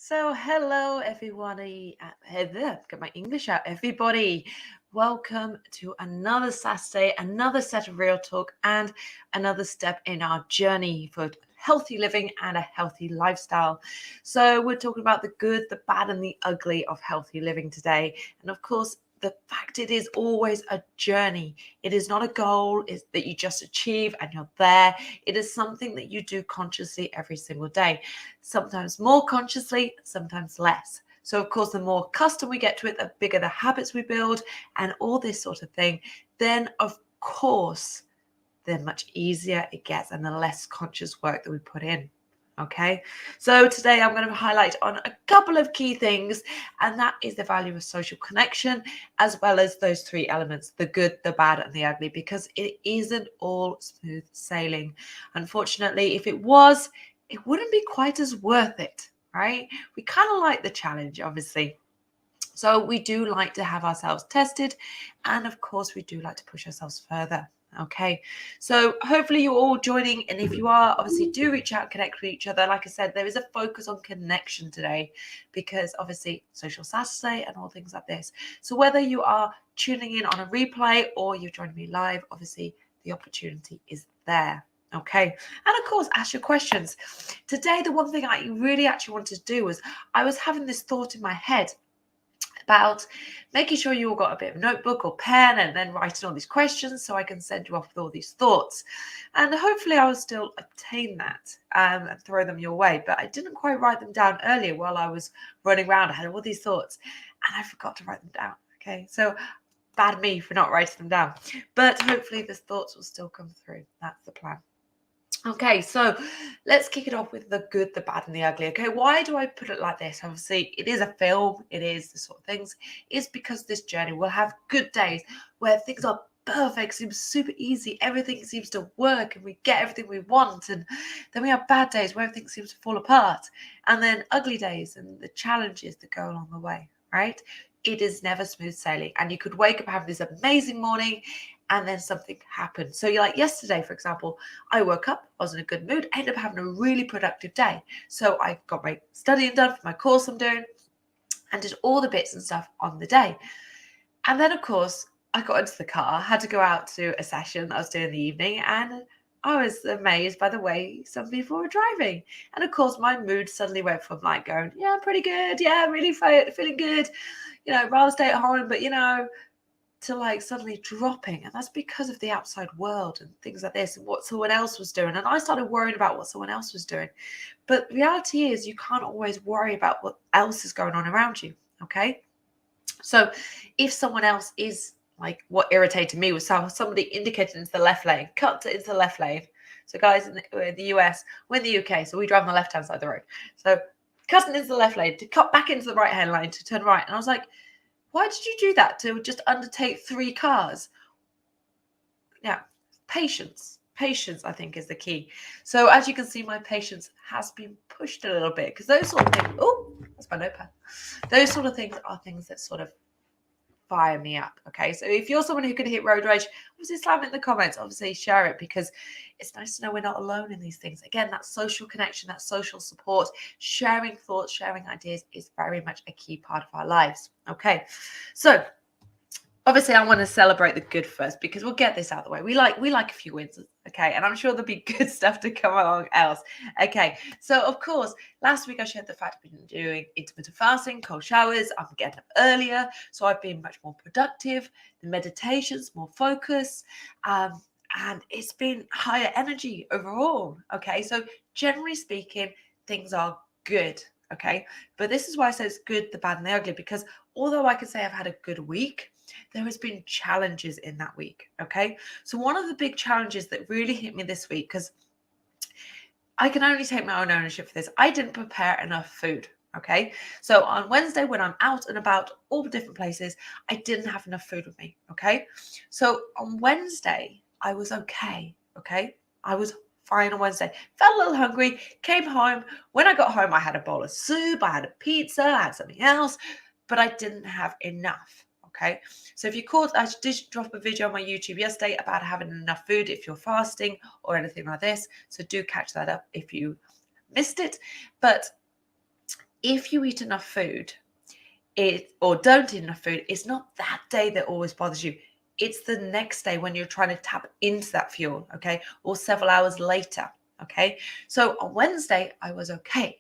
Hello everybody. Get my English out, everybody. Welcome to another Saturday, another set of Real Talk, and another step in our journey for healthy living and a healthy lifestyle. So, we're talking about the good, the bad, and the ugly of healthy living today. And of course, the fact it is always a journey. It is not a goal that you just achieve and you're there. It is something that you do consciously every single day, sometimes more consciously, sometimes less. So, of course, the more accustomed we get to it, the bigger the habits we build and all this sort of thing, then, of course, the much easier it gets and the less conscious work that we put in. Okay, so today I'm going to highlight on a couple of key things, and that is the value of social connection, as well as those three elements: the good, the bad, and the ugly, because it isn't all smooth sailing. Unfortunately, if it was, it wouldn't be quite as worth it, right? We kind of like the challenge, obviously. So we do like to have ourselves tested, and of course we do like to push ourselves further. Okay, so hopefully you're all joining, and if you are, obviously do reach out, connect with each other. Like I said, there is a focus on connection today, because obviously Social Saturday and all things like this. So whether you are tuning in on a replay or you're joining me live, obviously the opportunity is there. Okay, and of course ask your questions. Today, the one thing I really actually wanted to do was, I was having this thought in my head about making sure you all got a bit of notebook or pen and then writing all these questions so I can send you off with all these thoughts. And hopefully I will still obtain that and throw them your way. But I didn't quite write them down earlier while I was running around. I had all these thoughts and I forgot to write them down. Okay, so bad me for not writing them down. But hopefully the thoughts will still come through. That's the plan. Okay, so let's kick it off with the good, the bad, and the ugly. Okay, why do I put it like this? Obviously, it is a film, it is the sort of things. It's because this journey will have good days where things are perfect, seems super easy, everything seems to work, and we get everything we want. And then we have bad days where everything seems to fall apart, and then ugly days and the challenges that go along the way, right? It is never smooth sailing, and you could wake up having this amazing morning and then something happened. So you're like yesterday, for example, I woke up, I was in a good mood, I ended up having a really productive day. So I got my studying done for my course I'm doing and did all the bits and stuff on the day. And then, of course, I got into the car, had to go out to a session I was doing in the evening, and I was amazed by the way some people were driving. And of course, my mood suddenly went from like going, yeah, pretty good, yeah, really feeling good, rather stay at home, but to like suddenly dropping. And that's because of the outside world and things like this and what someone else was doing. And I started worrying about what someone else was doing. But the reality is you can't always worry about what else is going on around you. Okay. So if someone else is like, what irritated me was how somebody indicated into the left lane, cut into the left lane. So guys in the US, we're in the UK, so we drive on the left-hand side of the road. So cutting into the left lane to cut back into the right-hand lane to turn right. And I was like, why did you do that to just undertake 3 cars? Yeah, patience. Patience, I think, is the key. So as you can see, my patience has been pushed a little bit because those sort of things, oh, that's my notepad. Those sort of things are things that sort of fire me up. Okay, so if you're someone who can hit road rage, obviously slam it in the comments, obviously share it, because it's nice to know we're not alone in these things. Again, that social connection, that social support, sharing thoughts, sharing ideas is very much a key part of our lives. Okay, so obviously I want to celebrate the good first, because we'll get this out of the way. We like a few wins, okay, and I'm sure there'll be good stuff to come along else. Okay, so of course last week I shared the fact I've been doing intermittent fasting, cold showers, I'm getting up earlier, so I've been much more productive, the meditations, more focus, and it's been higher energy overall. Okay, so generally speaking, things are good. Okay, but this is why I say it's good, the bad, and the ugly, because although I can say I've had a good week, there has been challenges in that week. Okay, so one of the big challenges that really hit me this week, because I can only take my own ownership for this, I didn't prepare enough food. Okay, so on Wednesday when I'm out and about all the different places, I didn't have enough food with me. Okay, so on Wednesday I was okay. Okay, I was fine on Wednesday. Felt a little hungry, came home. When I got home, I had a bowl of soup, I had a pizza, I had something else, but I didn't have enough. Okay, so if you caught, I did drop a video on my YouTube yesterday about having enough food if you're fasting or anything like this. So do catch that up if you missed it. But if you eat enough food, or don't eat enough food, it's not that day that always bothers you. It's the next day when you're trying to tap into that fuel, okay? Or several hours later, okay? So on Wednesday, I was okay.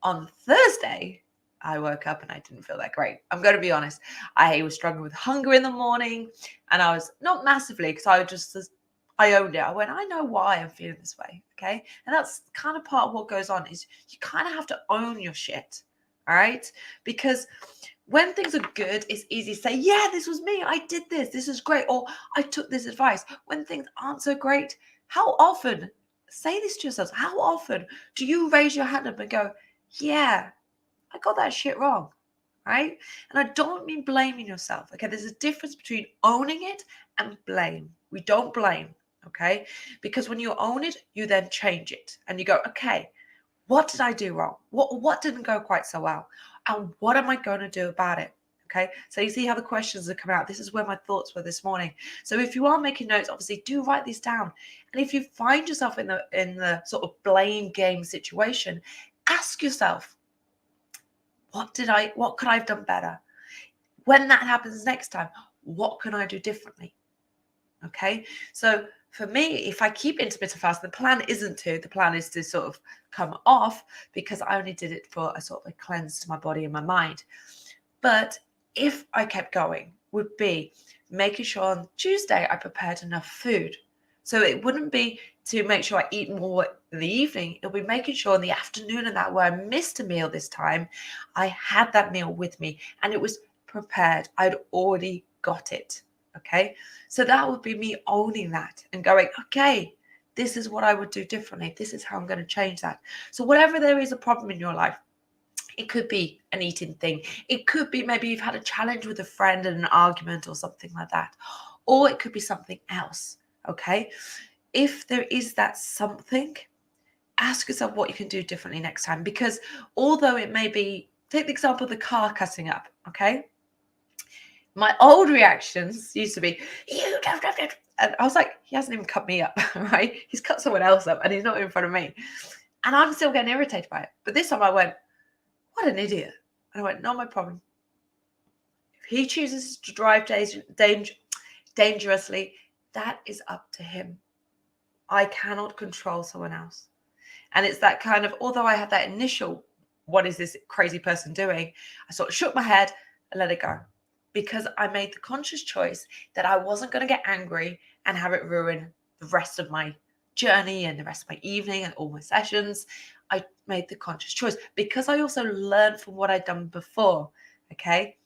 On Thursday, I woke up and I didn't feel that great. I'm going to be honest. I was struggling with hunger in the morning, and I was not massively, because I owned it. I went, I know why I'm feeling this way, okay? And that's kind of part of what goes on, is you kind of have to own your shit, all right? Because when things are good, it's easy to say, yeah, this was me. I did this. This is great. Or I took this advice. When things aren't so great, how often, say this to yourselves, how often do you raise your hand up and go, yeah, I got that shit wrong, right? And I don't mean blaming yourself, okay? There's a difference between owning it and blame. We don't blame, okay? Because when you own it, you then change it and you go, okay, what did I do wrong? What didn't go quite so well? And what am I going to do about it? Okay, so you see how the questions are coming out. This is where my thoughts were this morning. So if you are making notes, obviously do write these down. And if you find yourself in the sort of blame game situation, ask yourself, what could I have done better? When that happens next time, what can I do differently? Okay, so for me, if I keep intermittent fasting, the plan is to sort of come off, because I only did it for a sort of a cleanse to my body and my mind. But if I kept going, would be making sure on Tuesday I prepared enough food. So it wouldn't be to make sure I eat more in the evening. It'll be making sure in the afternoon and that, where I missed a meal this time, I had that meal with me and it was prepared. I'd already got it. Okay. So that would be me owning that and going, okay, this is what I would do differently. This is how I'm going to change that. So whatever there is a problem in your life, it could be an eating thing. It could be maybe you've had a challenge with a friend and an argument or something like that. Or it could be something else. Okay. If there is that something, ask yourself what you can do differently next time. Because although it may be, take the example of the car cutting up. Okay. My old reactions used to be, you don't. And I was like, he hasn't even cut me up, right? He's cut someone else up and he's not in front of me. And I'm still getting irritated by it. But this time I went, what an idiot. And I went, not my problem. If he chooses to drive dangerously, that is up to him. I cannot control someone else. And it's that kind of, although I had that initial, what is this crazy person doing? I sort of shook my head and let it go. Because I made the conscious choice that I wasn't going to get angry and have it ruin the rest of my journey and the rest of my evening and all my sessions. I made the conscious choice because I also learned from what I'd done before. Okay.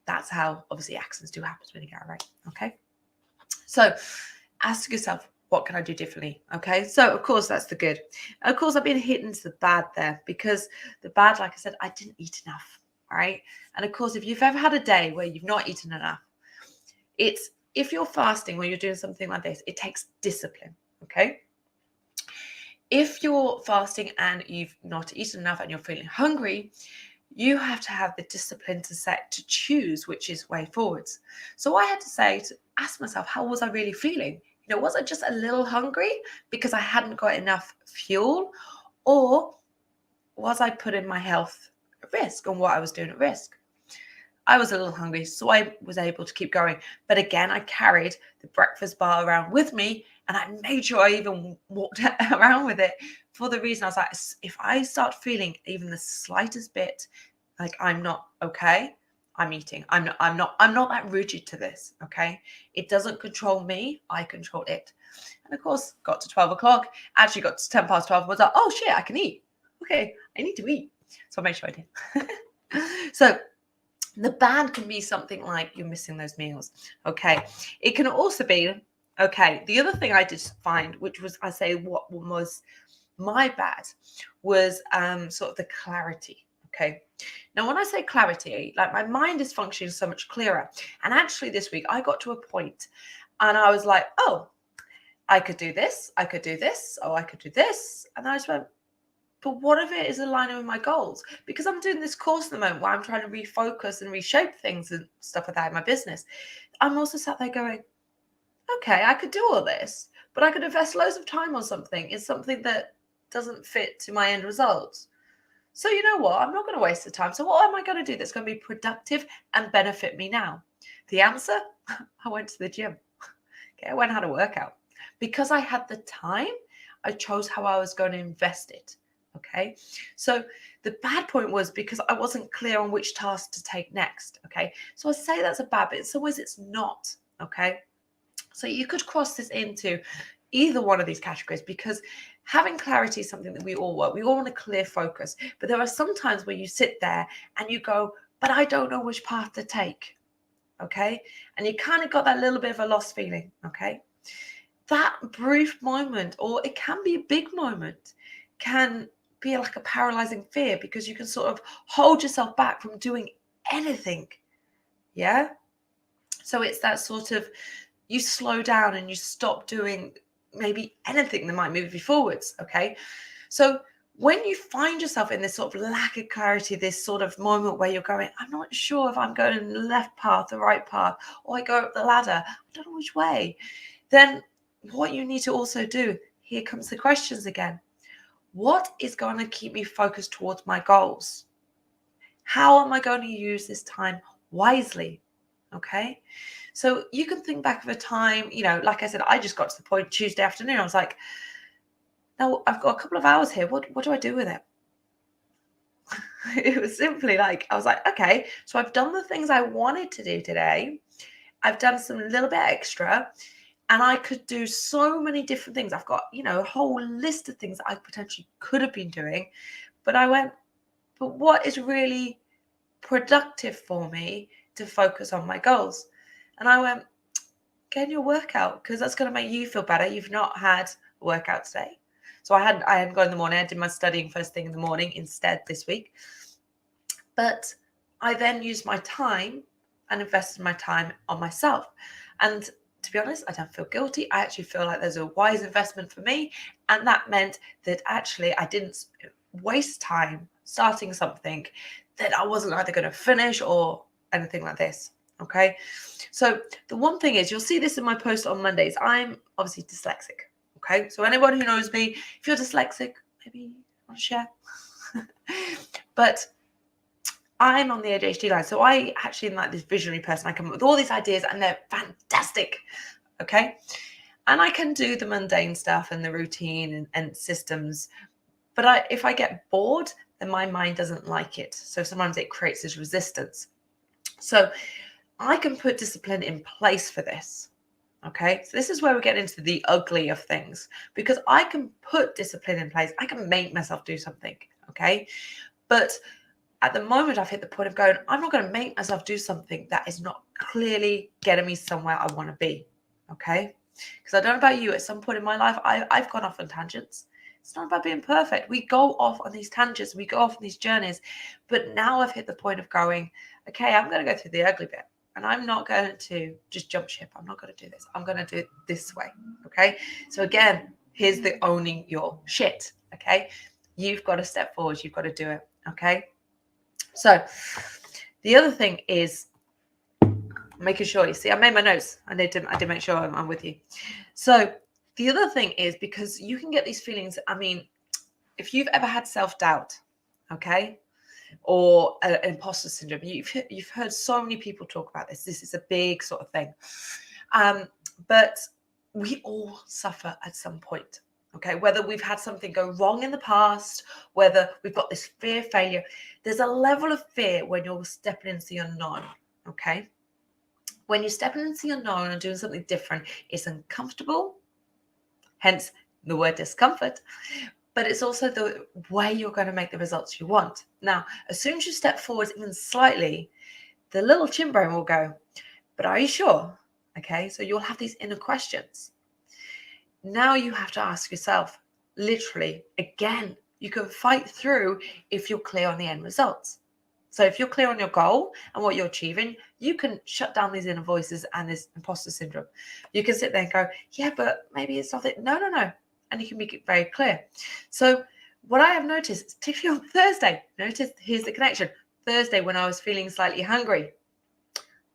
That's how obviously accidents do happen when you get it right. Okay. So ask yourself, what can I do differently? Okay. So of course that's the good. Of course I've been hit into the bad there, because the bad, like I said, I didn't eat enough. All right. And of course, if you've ever had a day where you've not eaten enough, if you're fasting, when you're doing something like this, it takes discipline. Okay. If you're fasting and you've not eaten enough and you're feeling hungry, you have to have the discipline to choose which is way forwards. So I had to ask myself, how was I really feeling? Was I just a little hungry because I hadn't got enough fuel, or was I putting my health at risk on what I was doing at risk? I was a little hungry, so I was able to keep going. But again, I carried the breakfast bar around with me, and I made sure I even walked around with it, for the reason I was like, if I start feeling even the slightest bit like I'm not okay, I'm eating. I'm not that rigid to this. Okay. It doesn't control me. I control it. And of course, got to 12 o'clock, actually got to 10 past 12. I was like, oh shit, I can eat. Okay. I need to eat. So I made sure I did. So the bad can be something like you're missing those meals. Okay. It can also be, okay, the other thing I did find, which was, I say, what was my bad, was sort of the clarity. Okay. Now, when I say clarity, like my mind is functioning so much clearer. And actually this week I got to a point and I was like, oh, I could do this. I could do this. Oh, I could do this. And I just went, but what if it is aligning with my goals? Because I'm doing this course at the moment where I'm trying to refocus and reshape things and stuff like that in my business. I'm also sat there going, okay, I could do all this, but I could invest loads of time on something. It's something that doesn't fit to my end results. So you know what? I'm not going to waste the time. So what am I going to do that's going to be productive and benefit me now? The answer, I went to the gym. Okay, I went and had a workout. Because I had the time, I chose how I was going to invest it. Okay. So the bad point was because I wasn't clear on which task to take next. Okay. So I say that's a bad bit. In some ways it's not. Okay. So you could cross this into either one of these categories because having clarity is something that we all want. We all want a clear focus. But there are some times where you sit there and you go, but I don't know which path to take. Okay. And you kind of got that little bit of a lost feeling. Okay. That brief moment, or it can be a big moment, can be like a paralyzing fear because you can sort of hold yourself back from doing anything. Yeah. So it's that sort of, you slow down and you stop doing maybe anything that might move you forwards. Okay. So when you find yourself in this sort of lack of clarity, this sort of moment where you're going, I'm not sure if I'm going the left path, the right path, or I go up the ladder, I don't know which way, then what you need to also do, here comes the questions again. What is going to keep me focused towards my goals? How am I going to use this time wisely? Okay. So you can think back of a time, like I said, I just got to the point Tuesday afternoon. I was like, now I've got a couple of hours here. What do I do with it? It was simply like, I was like, okay, so I've done the things I wanted to do today. I've done some little bit extra and I could do so many different things. I've got, a whole list of things that I potentially could have been doing. But I went, but what is really productive for me to focus on my goals? And I went, get your workout because that's going to make you feel better. You've not had a workout today. So I hadn't gone in the morning. I did my studying first thing in the morning instead this week. But I then used my time and invested my time on myself. And to be honest, I don't feel guilty. I actually feel like there's a wise investment for me. And that meant that actually I didn't waste time starting something that I wasn't either going to finish or anything like this. Okay. So the one thing is, you'll see this in my post on Mondays. I'm obviously dyslexic. Okay. So anyone who knows me, if you're dyslexic, maybe you want to share. But I'm on the ADHD line. So I actually am like this visionary person. I come up with all these ideas and they're fantastic. Okay. And I can do the mundane stuff and the routine and systems. But if I get bored, then my mind doesn't like it. So sometimes it creates this resistance. So I can put discipline in place for this. Okay. So this is where we get into the ugly of things, because I can put discipline in place. I can make myself do something. Okay. But at the moment, I've hit the point of going, I'm not going to make myself do something that is not clearly getting me somewhere I want to be. Okay. Because I don't know about you, at some point in my life, I've gone off on tangents. It's not about being perfect. We go off on these tangents, we go off on these journeys. But now I've hit the point of going, okay, I'm going to go through the ugly bit. And I'm not going to just jump ship. I'm not going to do this. I'm going to do it this way. Okay. So again, here's the owning your shit. Okay. You've got to step forward. You've got to do it. Okay. So the other thing is making sure, you see, I made my notes. I did make sure I'm with you. So the other thing is, because you can get these feelings. I mean, if you've ever had self-doubt, okay, or an imposter syndrome, you've heard so many people talk about this. This is a big sort of thing. But we all suffer at some point. Okay, whether we've had something go wrong in the past, whether we've got this fear of failure, there's a level of fear when you're stepping into the unknown. Okay, when you're stepping into the unknown and doing something different, it's uncomfortable, hence the word discomfort, but it's also the way you're going to make the results you want. Now, as soon as you step forward even slightly, the little chin bone will go, but are you sure? Okay, so you'll have these inner questions. Now you have to ask yourself, literally, again, you can fight through if you're clear on the end results. So if you're clear on your goal and what you're achieving, you can shut down these inner voices and this imposter syndrome. You can sit there and go, yeah, but maybe it's something. No. And you can make it very clear. So what I have noticed, particularly on Thursday, here's the connection. Thursday, when I was feeling slightly hungry,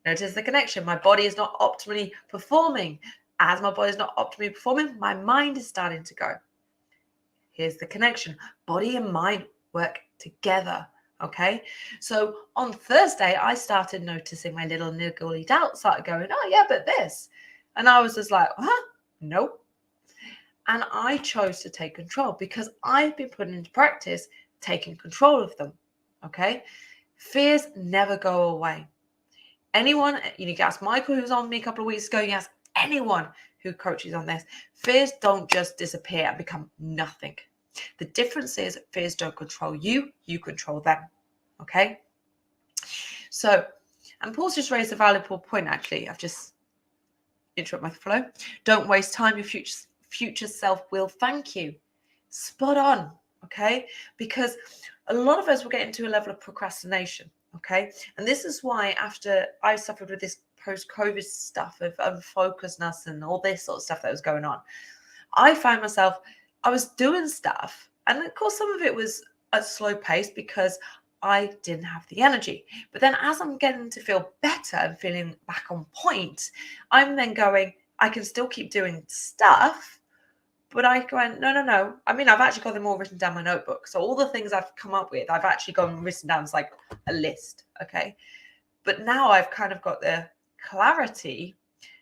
notice the connection. My body is not optimally performing. As my body is not optimally performing, my mind is starting to go. Here's the connection. Body and mind work together. Okay, so on Thursday, I started noticing my little niggly doubt started going, oh yeah, but this. And I was just like, huh? Nope. And I chose to take control because I've been putting into practice taking control of them. Okay, fears never go away. Anyone, you can ask Michael, who was on me a couple of weeks ago, you can ask anyone who coaches on this. Fears don't just disappear and become nothing. The difference is fears don't control you, you control them. Okay? So, and Paul's just raised a valuable point, actually. I've just interrupted my flow. Don't waste time. Your future self will thank you. Spot on. Okay? Because a lot of us will get into a level of procrastination. Okay? And this is why after I suffered with this post-COVID stuff of unfocusedness and all this sort of stuff that was going on, I found myself, I was doing stuff. And of course, some of it was at slow pace because I didn't have the energy. But then as I'm getting to feel better and feeling back on point, I'm then going, I can still keep doing stuff, but I went, no. I mean, I've actually got them all written down in my notebook. So all the things I've come up with, I've actually gone and written down as like a list, okay? But now I've kind of got the clarity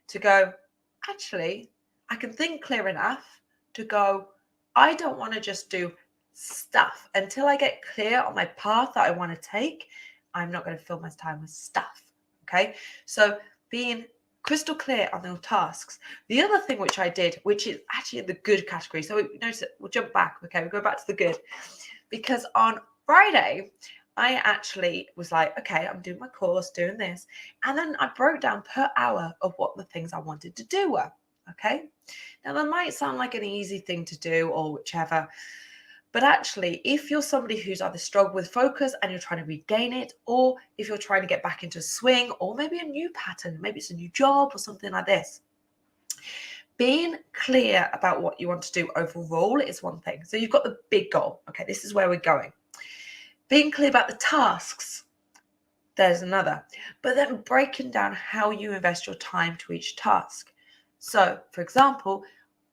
to go, actually, I can think clear enough to go, I don't want to just do stuff until I get clear on my path that I want to take. I'm not going to fill my time with stuff. Okay. So being crystal clear on those tasks. The other thing which I did, which is actually in the good category. So notice it, we'll jump back. Okay. We'll go back to the good because on Friday, I actually was like, okay, I'm doing my course, doing this. And then I broke down per hour of what the things I wanted to do were. Okay. Now, that might sound like an easy thing to do or whichever. But actually, if you're somebody who's either struggled with focus and you're trying to regain it, or if you're trying to get back into a swing, or maybe a new pattern, maybe it's a new job or something like this, being clear about what you want to do overall is one thing. So you've got the big goal. Okay, this is where we're going. Being clear about the tasks, there's another. But then breaking down how you invest your time to each task. So, for example,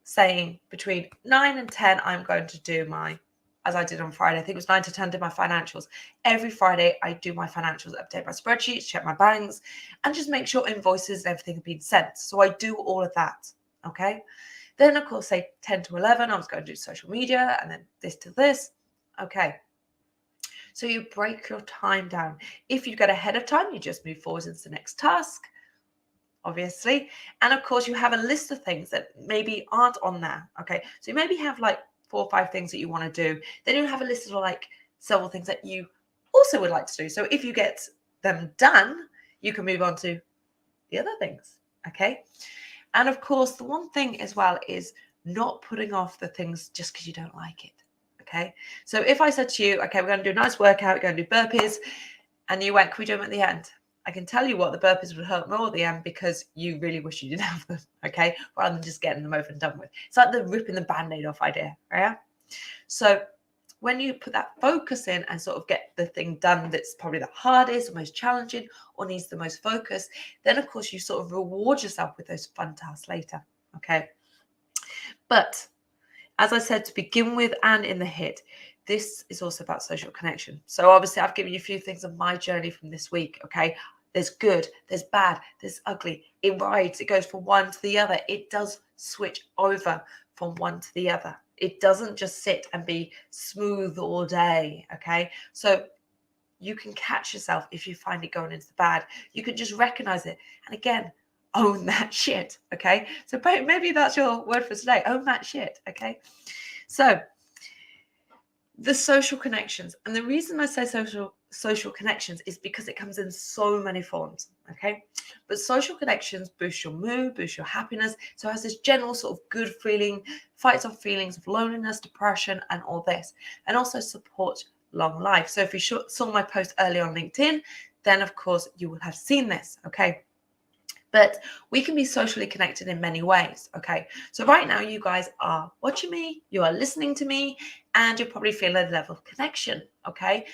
saying between 9 and 10, I'm going to do my, as I did on Friday, I think it was 9 to 10, did my financials. Every Friday, I do my financials, update my spreadsheets, check my banks, and just make sure invoices and everything have been sent. So I do all of that, okay? Then, of course, say 10 to 11, I was going to do social media, and then this to this. Okay. So you break your time down. If you get ahead of time, you just move forward into the next task, obviously. And of course, you have a list of things that maybe aren't on there. Okay. So you maybe have like 4 or 5 things that you want to do. Then you have a list of like several things that you also would like to do. So if you get them done, you can move on to the other things. Okay. And of course, the one thing as well is not putting off the things just because you don't like it. Okay. So if I said to you, okay, we're going to do a nice workout, we're going to do burpees, and you went, can we do them at the end? I can tell you what, the burpees would hurt more at the end because you really wish you didn't have them, okay? Rather than just getting them over and done with. It's like the ripping the Band-Aid off idea, right? So when you put that focus in and sort of get the thing done that's probably the hardest or most challenging or needs the most focus, then of course you sort of reward yourself with those fun tasks later, okay? But as I said to begin with and in the hit, this is also about social connection. So obviously I've given you a few things of my journey from this week, okay? There's good, there's bad, there's ugly. It rides, it goes from one to the other. It does switch over from one to the other. It doesn't just sit and be smooth all day, okay? So you can catch yourself if you find it going into the bad. You can just recognize it. And again, own that shit, okay? So maybe that's your word for today. Own that shit, okay? So the social connections, and the reason I say social connections is because it comes in so many forms, okay? But social connections boost your mood, boost your happiness. So it has this general sort of good feeling, fights off feelings of loneliness, depression, and all this, and also support long life. So if you saw my post earlier on LinkedIn, then of course you will have seen this, okay? But we can be socially connected in many ways, okay? So right now you guys are watching me, you are listening to me, and you're probably feeling a level of connection, okay?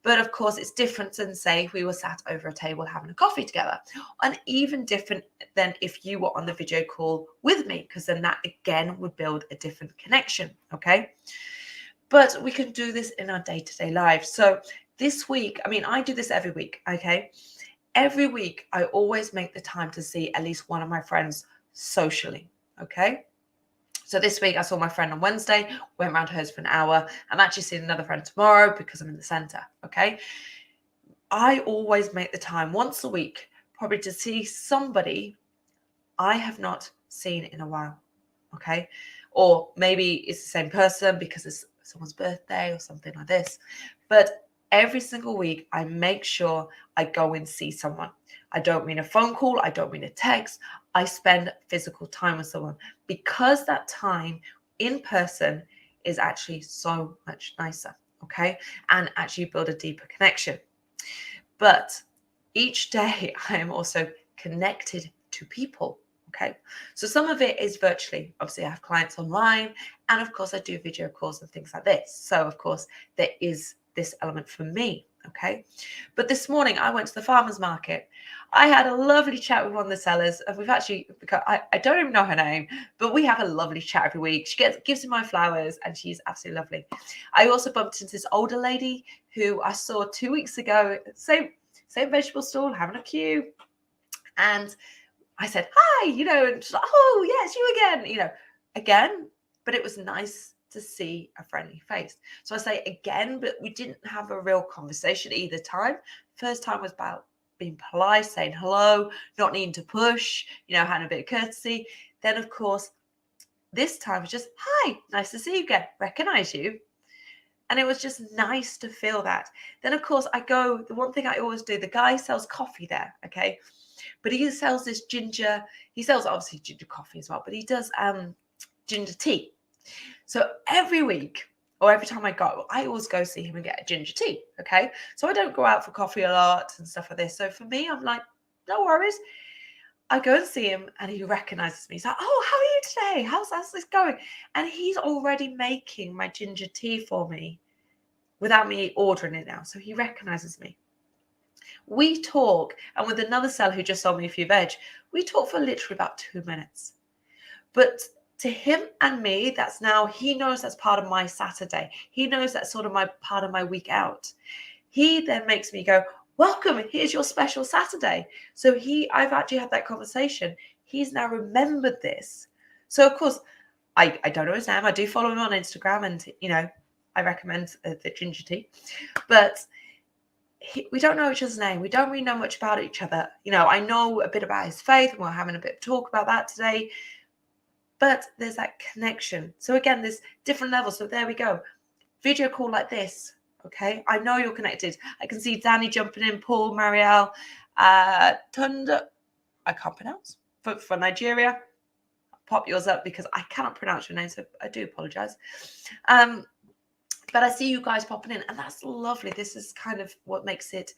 But of course it's different than say if we were sat over a table having a coffee together, and even different than if you were on the video call with me, because then that again would build a different connection, okay? But we can do this in our day-to-day lives. So this week, I mean, I do this every week, okay? Every week, I always make the time to see at least one of my friends socially, okay? So this week, I saw my friend on Wednesday, went round to hers for an hour. I'm actually seeing another friend tomorrow because I'm in the centre, okay? I always make the time once a week, probably to see somebody I have not seen in a while, okay? Or maybe it's the same person because it's someone's birthday or something like this. But every single week, I make sure I go and see someone. I don't mean a phone call. I don't mean a text. I spend physical time with someone because that time in person is actually so much nicer, okay? And actually build a deeper connection. But each day I am also connected to people. Okay. So some of it is virtually. Obviously, I have clients online, and of course, I do video calls and things like this. So, of course, there is this element for me. Okay. But this morning, I went to the farmer's market. I had a lovely chat with one of the sellers, and we've actually, I don't even know her name, but we have a lovely chat every week. She gives me my flowers, and she's absolutely lovely. I also bumped into this older lady who I saw 2 weeks ago, same vegetable stall, having a queue. And I said, hi, and she's like, oh, yes, you again. But it was nice to see a friendly face. So I say again, but we didn't have a real conversation either time. First time was about being polite, saying hello, not needing to push, having a bit of courtesy. Then, of course, this time was just, hi, nice to see you again, recognize you. And it was just nice to feel that. Then, of course, the one thing I always do, the guy sells coffee there, okay? But he sells this ginger, he sells obviously ginger coffee as well, but he does ginger tea. So every week, or every time I go, I always go see him and get a ginger tea, okay? So I don't go out for coffee a lot and stuff like this. So for me, I'm like, no worries. I go and see him and he recognizes me. He's like, oh, how are you today? How's this going? And he's already making my ginger tea for me without me ordering it now. So he recognizes me. We talk, and with another seller who just sold me a few veg, we talk for literally about 2 minutes. But to him and me, he knows that's part of my Saturday. He knows that's sort of part of my week out. He then makes me go, welcome, here's your special Saturday. So I've actually had that conversation. He's now remembered this. So of course, I don't know his name. I do follow him on Instagram, and I recommend the ginger tea. But we don't know each other's name. We don't really know much about each other. I know a bit about his faith, and we're having a bit of talk about that today. But there's that connection. So again, there's different levels. So there we go. Video call like this. Okay. I know you're connected. I can see Danny jumping in, Paul, Marielle, Tunda. I can't pronounce. For Nigeria. I'll pop yours up because I cannot pronounce your name. So I do apologize. But I see you guys popping in, and that's lovely. This is kind of what makes it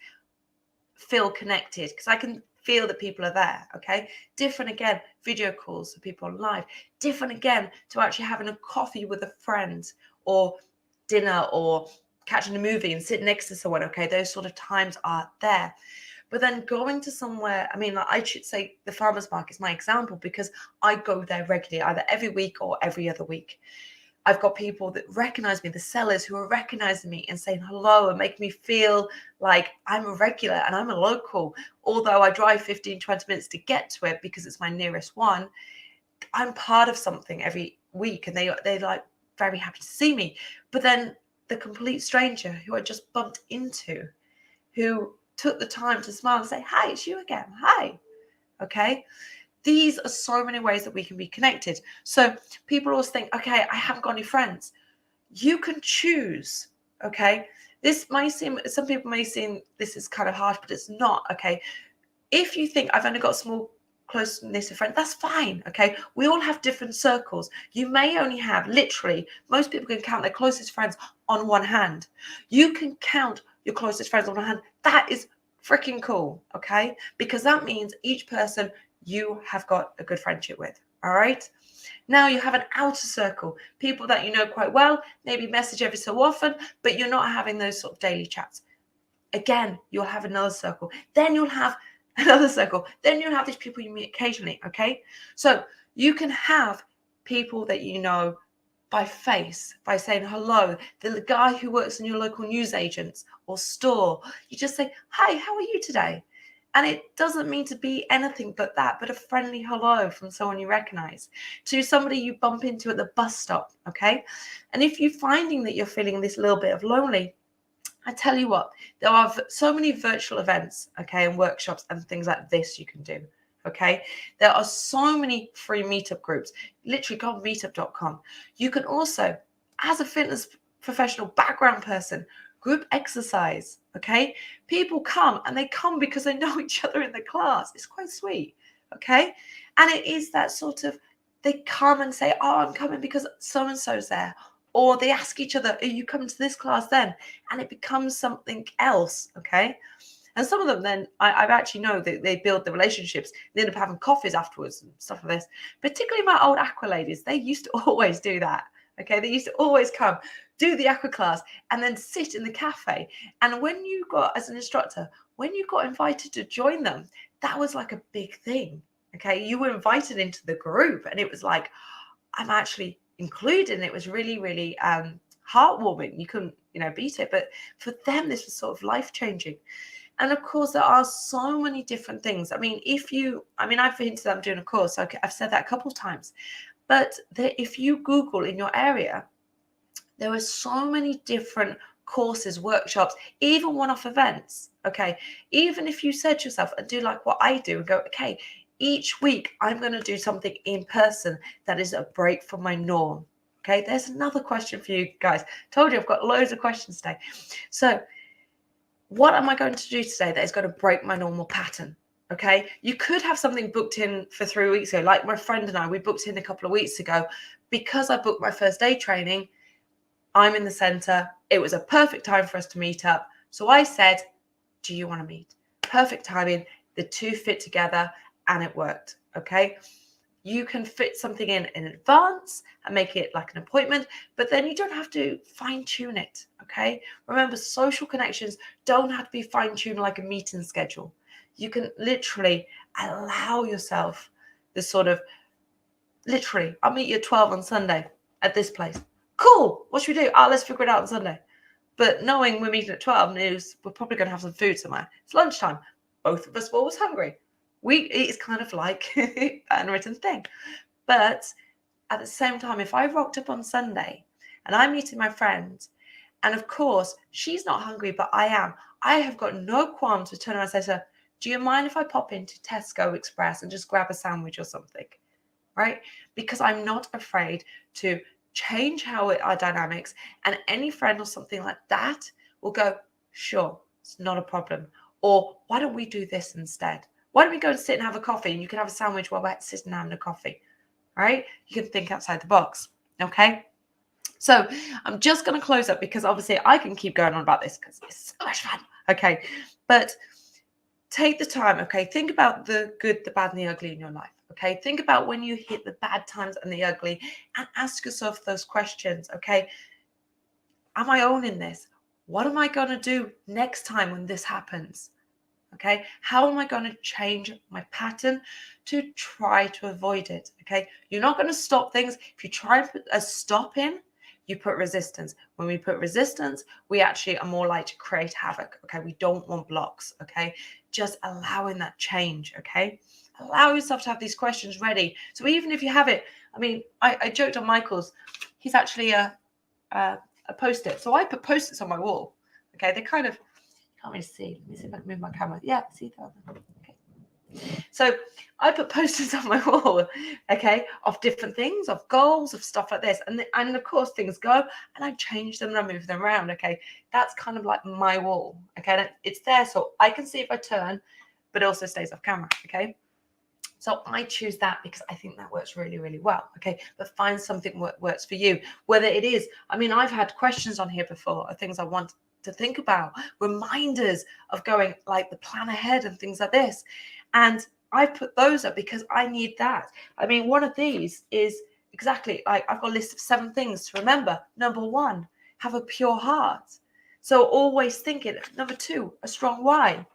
feel connected, because I can feel that people are there, okay? Different again, video calls to people on live. Different again to actually having a coffee with a friend or dinner or catching a movie and sitting next to someone, okay? Those sort of times are there. But then going to somewhere, I should say the farmer's market is my example because I go there regularly, either every week or every other week. I've got people that recognize me, the sellers who are recognizing me and saying hello and making me feel like I'm a regular and I'm a local. Although I drive 15, 20 minutes to get to it because it's my nearest one, I'm part of something every week, and they're like very happy to see me. But then the complete stranger who I just bumped into, who took the time to smile and say, hi, it's you again. Hi. Okay. These are so many ways that we can be connected. So people always think, okay, I haven't got any friends. You can choose, okay? Some people may seem this is kind of harsh, but it's not, okay? If you think I've only got a small, close-knit of friends, that's fine, okay? We all have different circles. You may only have, literally, most people can count their closest friends on one hand. You can count your closest friends on one hand. That is freaking cool, okay? Because that means each person you have got a good friendship with, all right? Now you have an outer circle, people that you know quite well, maybe message every so often, but you're not having those sort of daily chats. Again, you'll have another circle. Then you'll have another circle. Then you'll have these people you meet occasionally, okay? So you can have people that you know by face, by saying hello, the guy who works in your local newsagents or store. You just say, hi, how are you today? And it doesn't mean to be anything but that, but a friendly hello from someone you recognize, to somebody you bump into at the bus stop, okay? And if you're finding that you're feeling this little bit of lonely, I tell you what, there are so many virtual events, okay, and workshops and things like this you can do, okay? There are so many free meetup groups. Literally go on meetup.com. You can also, as a fitness professional background person, group exercise, okay? People come, and they come because they know each other in the class. It's quite sweet, okay? And it is that sort of, they come and say, oh, I'm coming because so-and-so's there. Or they ask each other, are you coming to this class then? And it becomes something else, okay? And some of them then, I've actually know that they build the relationships. They end up having coffees afterwards and stuff like this. Particularly my old aqua ladies, they used to always do that, okay? They used to always come, do the aqua class, and then sit in the cafe. And when you got, as an instructor, when you got invited to join them, that was like a big thing, okay? You were invited into the group, and it was like, I'm actually included, and it was really, really heartwarming. You couldn't, beat it. But for them, this was sort of life-changing. And of course, there are so many different things. I mean, I've hinted that I'm doing a course. Okay, I've said that a couple of times. But if you Google in your area, there are so many different courses, workshops, even one-off events, okay? Even if you said to yourself and do like what I do and go, okay, each week I'm going to do something in person that is a break from my norm, okay? There's another question for you guys. Told you I've got loads of questions today. So what am I going to do today that is going to break my normal pattern? Okay, you could have something booked in for 3 weeks ago, like my friend and I, we booked in a couple of weeks ago. Because I booked my first aid training, I'm in the center. It was a perfect time for us to meet up. So I said, do you want to meet? Perfect timing. The two fit together, and it worked. Okay. You can fit something in advance and make it like an appointment, but then you don't have to fine tune it. Okay. Remember, social connections don't have to be fine tuned like a meeting schedule. You can literally allow yourself this sort of, literally, I'll meet you at 12 on Sunday at this place. Cool. What should we do? Let's figure it out on Sunday. But knowing we're meeting at 12 news, we're probably going to have some food somewhere. It's lunchtime. Both of us were always hungry. It's kind of like an unwritten thing. But at the same time, if I rocked up on Sunday and I'm meeting my friend, and of course, she's not hungry, but I am, I have got no qualms to turn around and say to her, do you mind if I pop into Tesco Express and just grab a sandwich or something? Right? Because I'm not afraid to change our dynamics, and any friend or something like that will go, sure, it's not a problem. Or why don't we do this instead? Why don't we go and sit and have a coffee, and you can have a sandwich while we're sitting and having a coffee, right? You can think outside the box, okay? So I'm just going to close up because obviously I can keep going on about this because it's so much fun, okay? But take the time, okay? Think about the good, the bad, and the ugly in your life, okay? Think about when you hit the bad times and the ugly, and ask yourself those questions, okay? Am I owning this? What am I going to do next time when this happens? Okay? How am I going to change my pattern to try to avoid it? Okay? You're not going to stop things. If you try and put a stop in, you put resistance. When we put resistance, we actually are more likely to create havoc. Okay? We don't want blocks. Okay? Just allowing that change. Okay? Allow yourself to have these questions ready. So even if you have it, I joked on Michael's. He's actually a post-it. So I put post-its on my wall. Okay? They kind of, can't really see. Let me see if I can move my camera. Yeah, see that? Okay. So I put posters on my wall, okay, of different things, of goals, of stuff like this. And of course, things go, and I change them and I move them around, okay. That's kind of like my wall, okay. And it's there so I can see if I turn, but it also stays off camera, okay. So I choose that because I think that works really, really well, okay. But find something that works for you, whether it is, I've had questions on here before, or things I want to think about, reminders of going like the plan ahead and things like this. And I put those up because I need that. One of these is exactly like I've got a list of 7 things to remember. Number 1, have a pure heart. So always thinking. Number 2, a strong why.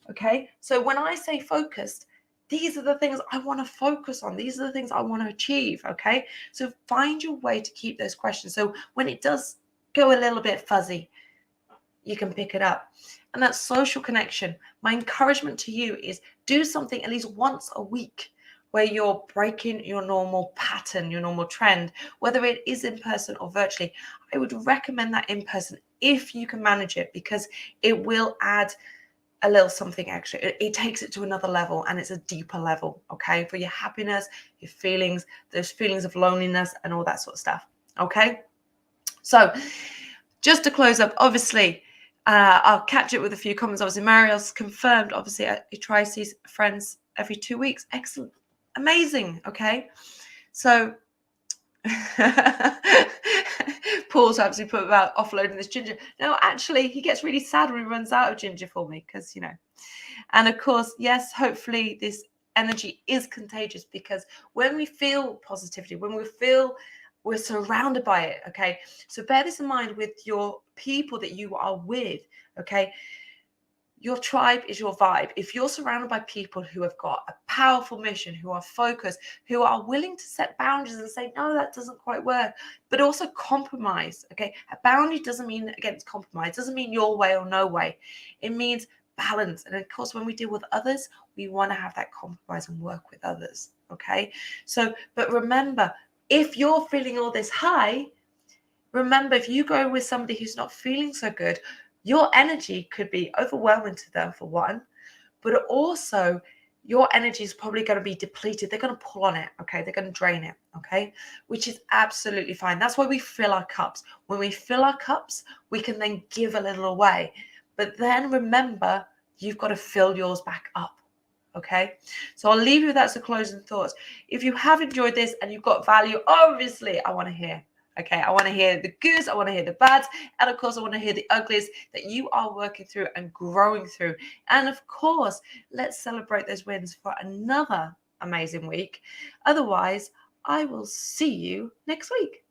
Okay. So when I say focused, these are the things I want to focus on. These are the things I want to achieve. Okay. So find your way to keep those questions. So when it does go a little bit fuzzy, you can pick it up. And that social connection. My encouragement to you is do something at least once a week where you're breaking your normal pattern, your normal trend, whether it is in person or virtually. I would recommend that in person if you can manage it, because it will add a little something extra. It takes it to another level, and it's a deeper level, okay, for your happiness, your feelings, those feelings of loneliness and all that sort of stuff. Okay. So just to close up, obviously, I'll catch it with a few comments. Obviously, Mariel's confirmed. Obviously, he tries to see friends every 2 weeks. Excellent. Amazing. Okay. So Paul's absolutely put about offloading this ginger. No, actually, he gets really sad when he runs out of ginger for me, because, and of course, yes, hopefully this energy is contagious, because when we feel positivity, when we feel we're surrounded by it, okay? So bear this in mind with your people that you are with, okay? Your tribe is your vibe. If you're surrounded by people who have got a powerful mission, who are focused, who are willing to set boundaries and say, no, that doesn't quite work, but also compromise, okay? A boundary doesn't mean against compromise. It doesn't mean your way or no way. It means balance. And of course, when we deal with others, we want to have that compromise and work with others, okay? So, but remember, if you're feeling all this high, remember, if you go with somebody who's not feeling so good, your energy could be overwhelming to them, for one, but also your energy is probably going to be depleted. They're going to pull on it, okay? They're going to drain it, okay? Which is absolutely fine. That's why we fill our cups. When we fill our cups, we can then give a little away. But then remember, you've got to fill yours back up, okay? So I'll leave you with that as a closing thoughts. If you have enjoyed this and you've got value, obviously I want to hear. Okay, I want to hear the goods, I want to hear the bads, and of course, I want to hear the uglies that you are working through and growing through. And of course, let's celebrate those wins for another amazing week. Otherwise, I will see you next week.